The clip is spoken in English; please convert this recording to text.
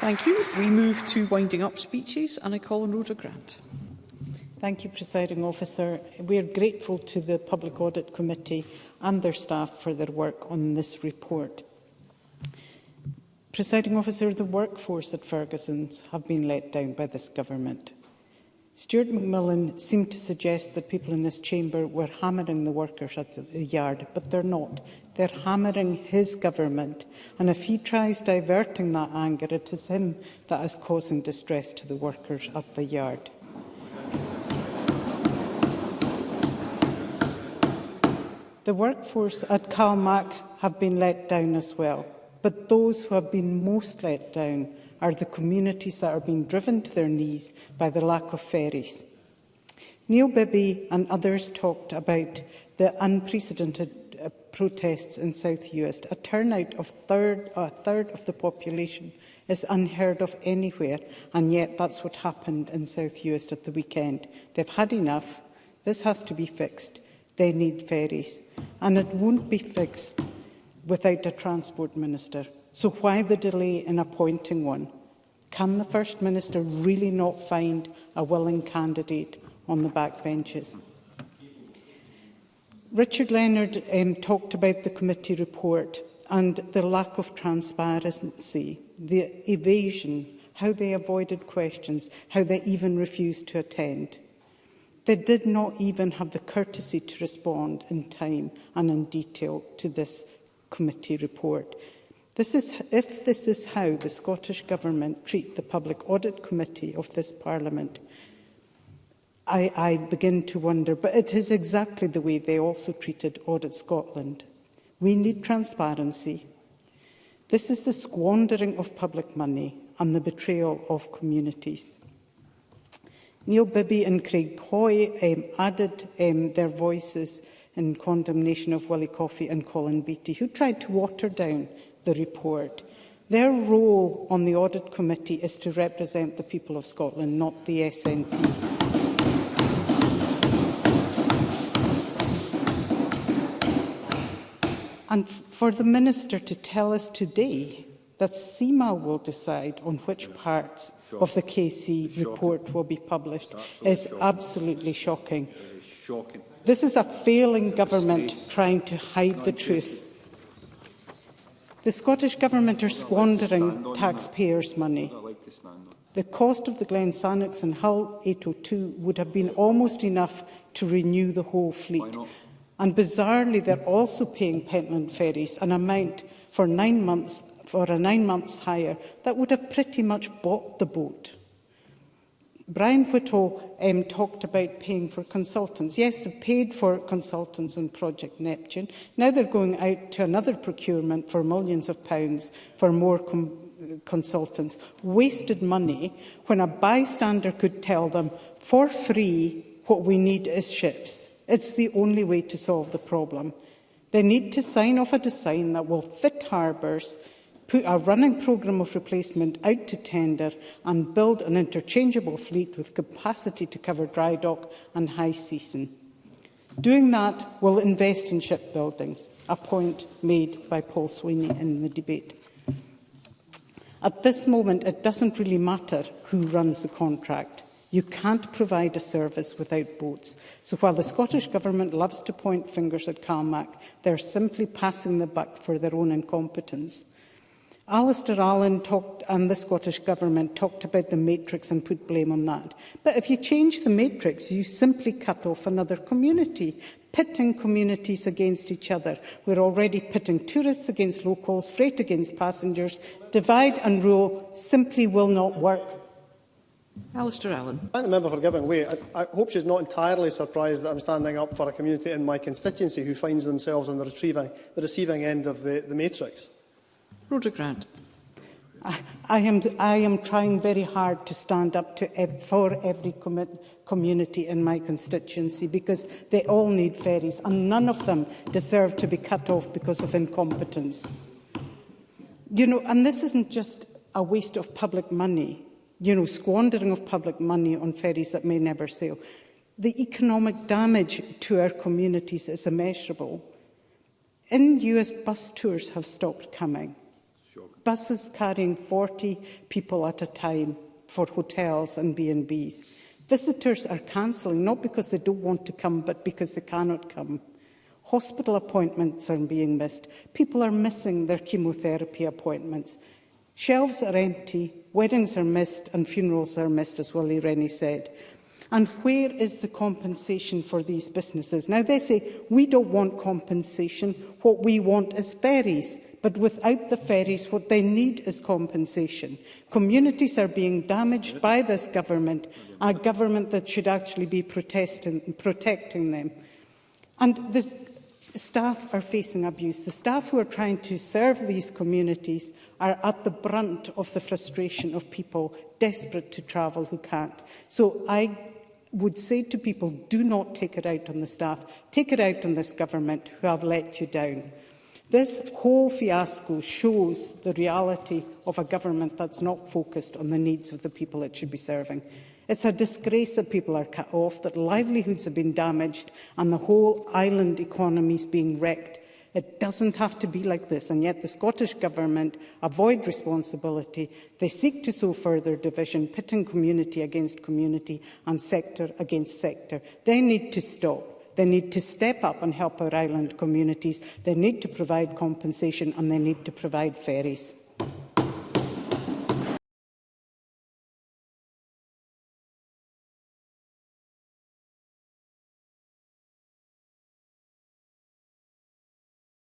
Thank you. We move to winding up speeches, and I call on Rhoda Grant. Thank you, Presiding Officer. We are grateful to the Public Audit Committee and their staff for their work on this report. Presiding Officer, the workforce at Ferguson's have been let down by this government. Stuart McMillan seemed to suggest that people in this chamber were hammering the workers at the yard, but they're not. They're hammering his government, and if he tries diverting that anger, it is him that is causing distress to the workers at the yard. The workforce at CalMac have been let down as well, but those who have been most let down are the communities that are being driven to their knees by the lack of ferries. Neil Bibby and others talked about the unprecedented protests in South Uist. A turnout of a third of the population is unheard of anywhere, and yet that's what happened in South Uist at the weekend. They've had enough. This has to be fixed. They need ferries, and it won't be fixed without a Transport Minister. So why the delay in appointing one? Can the First Minister really not find a willing candidate on the backbenches? Richard Leonard talked about the committee report and the lack of transparency, the evasion, how they avoided questions, how they even refused to attend. They did not even have the courtesy to respond in time and in detail to this committee report. If this is how the Scottish Government treat the Public Audit Committee of this Parliament, I begin to wonder, but it is exactly the way they also treated Audit Scotland. We need transparency. This is the squandering of public money and the betrayal of communities. Neil Bibby and Craig Coy added their voices in condemnation of Willie Coffey and Colin Beattie, who tried to water down the report. Their role on the Audit Committee is to represent the people of Scotland, not the SNP. And for the Minister to tell us today that CIMA will decide on which parts of the KC report will be published is absolutely shocking. This is a failing government trying to hide the truth. The Scottish Government are squandering taxpayers' money. The cost of the Glen Sannox and Hull 802 would have been almost enough to renew the whole fleet. And bizarrely, they're also paying Pentland Ferries an amount for 9 months for a 9 months hire that would have pretty much bought the boat. Brian Whittle talked about paying for consultants. Yes, they've paid for consultants on Project Neptune. Now they're going out to another procurement for millions of pounds for more consultants. Wasted money when a bystander could tell them for free what we need is ships. It's the only way to solve the problem. They need to sign off a design that will fit harbours, put a running programme of replacement out to tender and build an interchangeable fleet with capacity to cover dry dock and high season. Doing that will invest in shipbuilding, a point made by Paul Sweeney in the debate. At this moment, it doesn't really matter who runs the contract. You can't provide a service without boats. So while the Scottish Government loves to point fingers at CalMac, they're simply passing the buck for their own incompetence. Alistair Allen and the Scottish Government talked about the matrix and put blame on that. But if you change the matrix, you simply cut off another community, pitting communities against each other. We're already pitting tourists against locals, freight against passengers. Divide and rule simply will not work. Alistair Allen. Thank the member for giving way. I hope she's not entirely surprised that I'm standing up for a community in my constituency who finds themselves on the receiving end of the matrix. Rhoda Grant. I am trying very hard to stand up for every community in my constituency because they all need ferries and none of them deserve to be cut off because of incompetence. You know, and this isn't just a waste of public money. You know, squandering of public money on ferries that may never sail. The economic damage to our communities is immeasurable. In US, bus tours have stopped coming. Buses carrying 40 people at a time for hotels and B&Bs. Visitors are cancelling, not because they don't want to come, but because they cannot come. Hospital appointments are being missed. People are missing their chemotherapy appointments. Shelves are empty, weddings are missed, and funerals are missed, as Willie Rennie said. And where is the compensation for these businesses? Now, they say, we don't want compensation. What we want is ferries. But without the ferries, what they need is compensation. Communities are being damaged by this government, a government that should actually be protecting them. And the staff are facing abuse. The staff who are trying to serve these communities are at the brunt of the frustration of people desperate to travel who can't. So I would say to people, do not take it out on the staff. Take it out on this government who have let you down. This whole fiasco shows the reality of a government that's not focused on the needs of the people it should be serving. It's a disgrace that people are cut off, that livelihoods have been damaged and the whole island economy is being wrecked. It doesn't have to be like this, and yet the Scottish Government avoid responsibility. They seek to sow further division, pitting community against community and sector against sector. They need to stop. They need to step up and help our island communities. They need to provide compensation and they need to provide ferries.